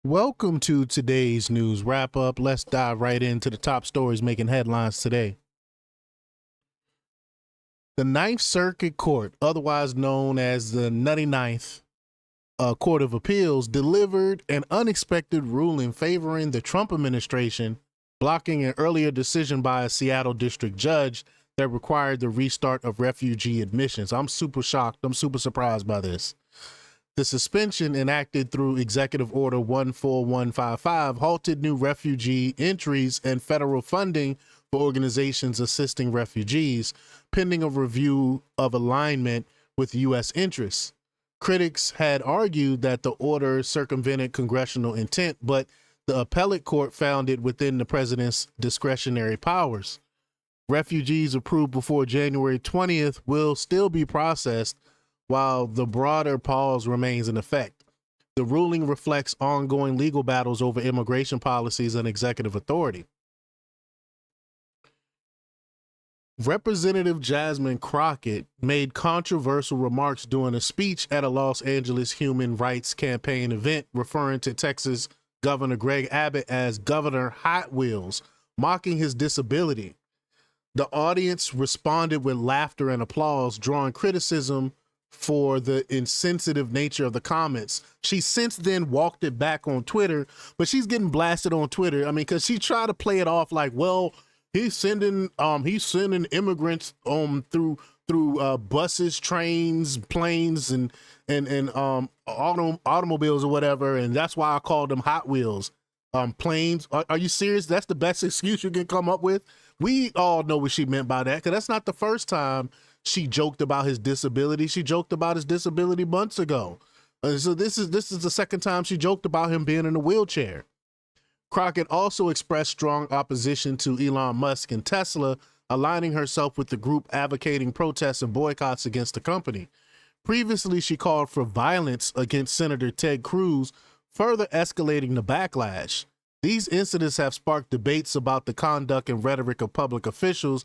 Welcome to today's news wrap up. Let's dive right into the top stories making headlines today. The Ninth Circuit Court, otherwise known as the Nutty Ninth Court of Appeals, delivered an unexpected ruling favoring the Trump administration, blocking an earlier decision by a Seattle district judge that required the restart of refugee admissions. I'm super shocked. I'm super surprised by this. The suspension, enacted through Executive Order 14155, halted new refugee entries and federal funding for organizations assisting refugees, pending a review of alignment with U.S. interests. Critics had argued that the order circumvented congressional intent, but the appellate court found it within the president's discretionary powers. Refugees approved before January 20th will still be processed, while the broader pause remains in effect. The ruling reflects ongoing legal battles over immigration policies and executive authority. Representative Jasmine Crockett made controversial remarks during a speech at a Los Angeles Human Rights Campaign event, referring to Texas Governor Greg Abbott as Governor Hot Wheels, mocking his disability. The audience responded with laughter and applause, drawing criticism for the insensitive nature of the comments. She since then walked it back on Twitter, but she's getting blasted on Twitter. I mean, because she tried to play it off like, well, he's sending immigrants through buses, trains, planes, and automobiles or whatever, and that's why I called them Hot Wheels. Planes. Are you serious? That's the best excuse you can come up with? We all know what she meant by that, because that's not the first time she joked about his disability. She joked about his disability months ago. So this is the second time she joked about him being in a wheelchair. Crockett also expressed strong opposition to Elon Musk and Tesla, aligning herself with the group advocating protests and boycotts against the company. Previously, she called for violence against Senator Ted Cruz, further escalating the backlash. These incidents have sparked debates about the conduct and rhetoric of public officials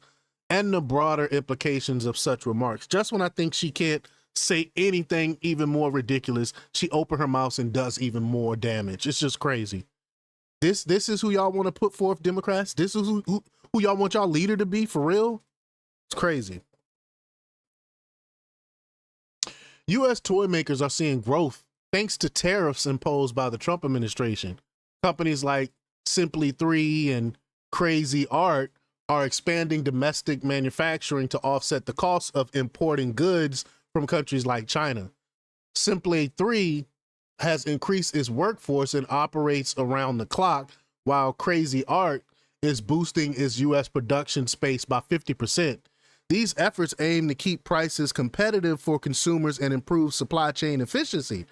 and the broader implications of such remarks. Just when I think she can't say anything even more ridiculous, she opens her mouth and does even more damage. It's just crazy. This is who y'all want to put forth, Democrats? This is who y'all want y'all leader to be, for real? It's crazy. U.S. toy makers are seeing growth thanks to tariffs imposed by the Trump administration. Companies like Simply 3 and Crazy Art are expanding domestic manufacturing to offset the cost of importing goods from countries like China. Simply 3 has increased its workforce and operates around the clock, while Crazy Art is boosting its U.S. production space by 50%. These efforts aim to keep prices competitive for consumers and improve supply chain efficiency.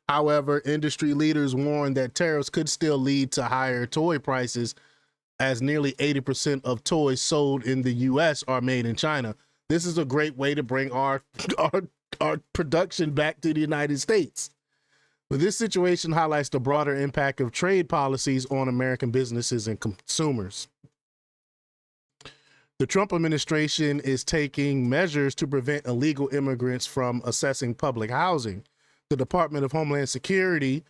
However, industry leaders warn that tariffs could still lead to higher toy prices, as nearly 80% of toys sold in the U.S. are made in China. This is a great way to bring our production back to the United States. But this situation highlights the broader impact of trade policies on American businesses and consumers. The Trump administration is taking measures to prevent illegal immigrants from accessing public housing. The Department of Homeland Security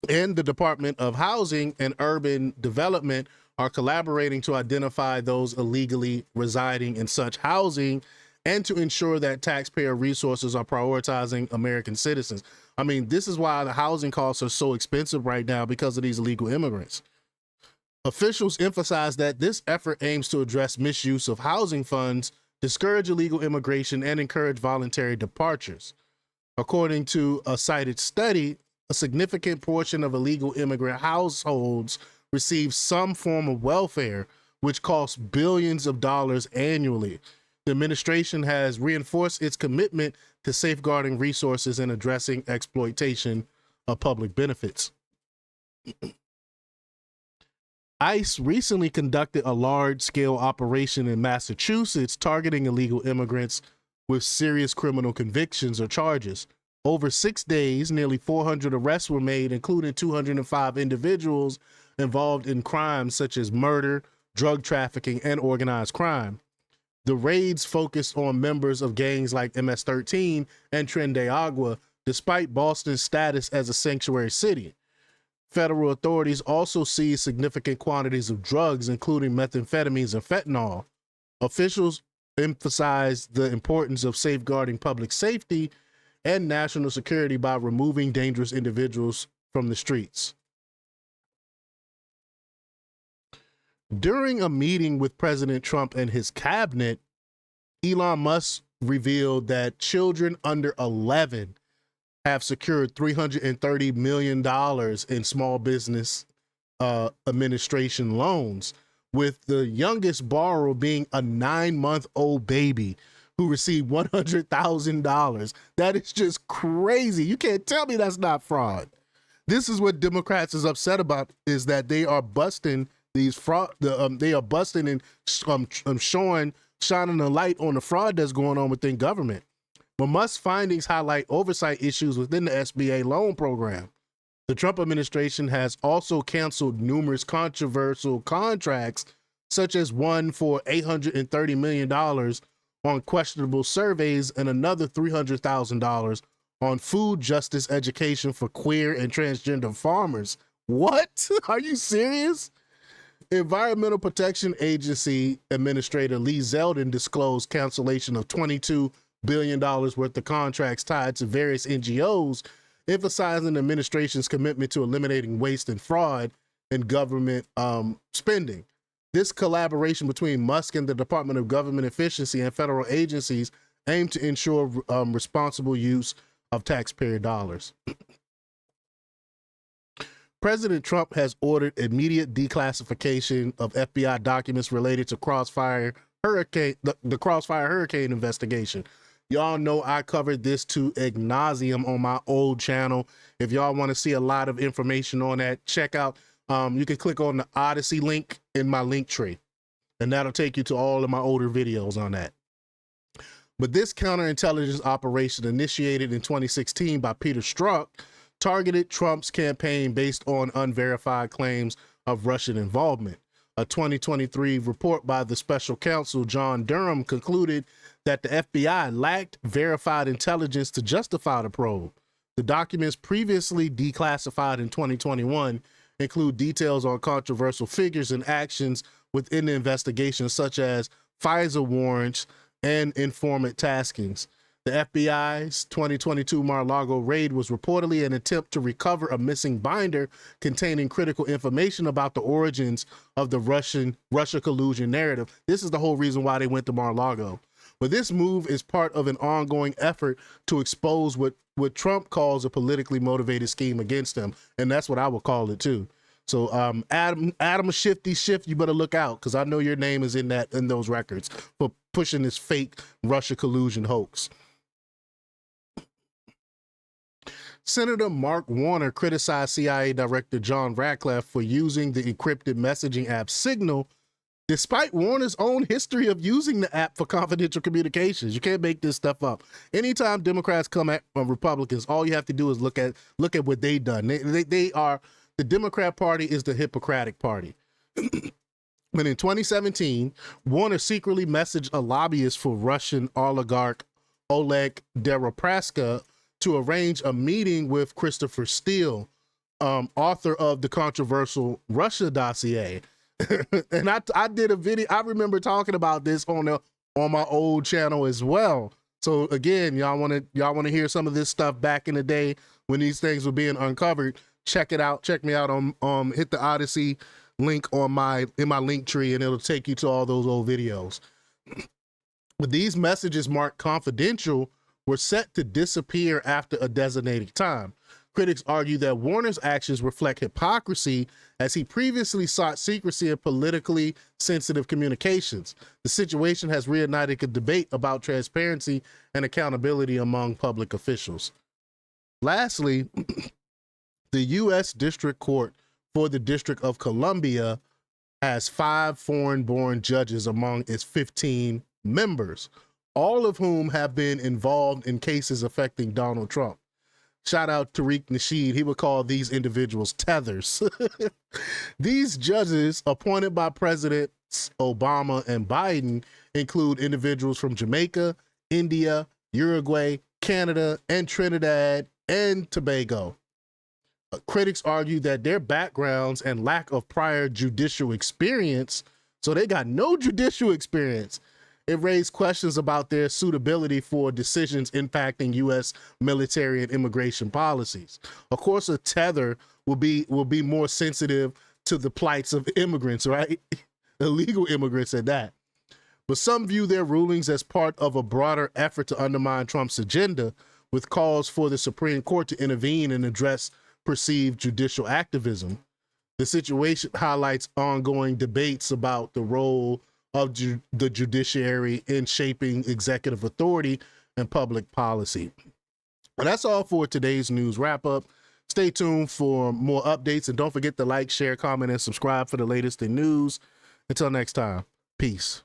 and the Department of Housing and Urban Development are collaborating to identify those illegally residing in such housing and to ensure that taxpayer resources are prioritizing American citizens. I mean, this is why the housing costs are so expensive right now, because of these illegal immigrants. Officials emphasize that this effort aims to address misuse of housing funds, discourage illegal immigration, and encourage voluntary departures. According to a cited study, a significant portion of illegal immigrant households receive some form of welfare, which costs billions of dollars annually. The administration has reinforced its commitment to safeguarding resources and addressing exploitation of public benefits. ICE recently conducted a large-scale operation in Massachusetts targeting illegal immigrants with serious criminal convictions or charges. Over 6 days, nearly 400 arrests were made, including 205 individuals involved in crimes such as murder, drug trafficking, and organized crime. The raids focused on members of gangs like MS-13 and Tren de Agua, despite Boston's status as a sanctuary city. Federal authorities also seized significant quantities of drugs, including methamphetamines and fentanyl. Officials emphasized the importance of safeguarding public safety and national security by removing dangerous individuals from the streets. During a meeting with President Trump and his cabinet, Elon Musk revealed that children under 11 have secured $330 million in small business administration loans, with the youngest borrower being a 9-month-old baby who received $100,000. That is just crazy. You can't tell me that's not fraud. This is what Democrats is upset about, is that they are busting these fraud. They are busting and shining a light on the fraud that's going on within government. But Musk's findings highlight oversight issues within the SBA loan program. The Trump administration has also canceled numerous controversial contracts, such as one for $830 million on questionable surveys and another $300,000 on food justice education for queer and transgender farmers. What? Are you serious? Environmental Protection Agency Administrator Lee Zeldin disclosed cancellation of $22 billion worth of contracts tied to various NGOs, emphasizing the administration's commitment to eliminating waste and fraud in government spending. This collaboration between Musk and the Department of Government Efficiency and federal agencies aim to ensure responsible use of taxpayer dollars. President Trump has ordered immediate declassification of FBI documents related to the Crossfire Hurricane investigation. Y'all know I covered this to ad nauseum on my old channel. If y'all want to see a lot of information on that, check out, you can click on the Odyssey link in my link tree, and that'll take you to all of my older videos on that. But this counterintelligence operation, initiated in 2016 by Peter Strzok, targeted Trump's campaign based on unverified claims of Russian involvement. A 2023 report by the special counsel John Durham concluded that the FBI lacked verified intelligence to justify the probe. The documents previously declassified in 2021 include details on controversial figures and actions within the investigation, such as FISA warrants and informant taskings. The FBI's 2022 Mar-a-Lago raid was reportedly an attempt to recover a missing binder containing critical information about the origins of the Russia collusion narrative. This is the whole reason why they went to Mar-a-Lago. But this move is part of an ongoing effort to expose what Trump calls a politically motivated scheme against him, and that's what I would call it too. So Adam Shifty, you better look out, because I know your name is in those records for pushing this fake Russia collusion hoax. Senator Mark Warner criticized CIA Director John Ratcliffe for using the encrypted messaging app Signal, despite Warner's own history of using the app for confidential communications. You can't make this stuff up. Anytime Democrats come at Republicans, all you have to do is look at what they've done. They are, the Democrat Party is the Hippocratic Party. But in 2017, Warner secretly messaged a lobbyist for Russian oligarch Oleg Deripaska to arrange a meeting with Christopher Steele, author of the controversial Russia dossier. And I did a video. I remember talking about this on my old channel as well. So again, y'all want to hear some of this stuff back in the day when these things were being uncovered? Check it out. Check me out on hit the Odyssey link in my link tree, and it'll take you to all those old videos. But these messages marked confidential were set to disappear after a designated time. Critics argue that Warner's actions reflect hypocrisy, as he previously sought secrecy in politically sensitive communications. The situation has reignited a debate about transparency and accountability among public officials. Lastly, the U.S. District Court for the District of Columbia has 5 foreign-born judges among its 15 members, all of whom have been involved in cases affecting Donald Trump. Shout out Tariq Nasheed. He would call these individuals tethers. These judges, appointed by Presidents Obama and Biden, include individuals from Jamaica, India, Uruguay, Canada, and Trinidad and Tobago. Critics argue that their backgrounds and lack of prior judicial experience, so they got no judicial experience, it raised questions about their suitability for decisions impacting U.S. military and immigration policies. Of course, a tether will be more sensitive to the plights of immigrants, right? Illegal immigrants at that. But some view their rulings as part of a broader effort to undermine Trump's agenda, with calls for the Supreme Court to intervene and address perceived judicial activism. The situation highlights ongoing debates about the role of the judiciary in shaping executive authority and public policy. Well, that's all for today's news wrap up. Stay tuned for more updates, and don't forget to like, share, comment, and subscribe for the latest in news. Until next time, peace.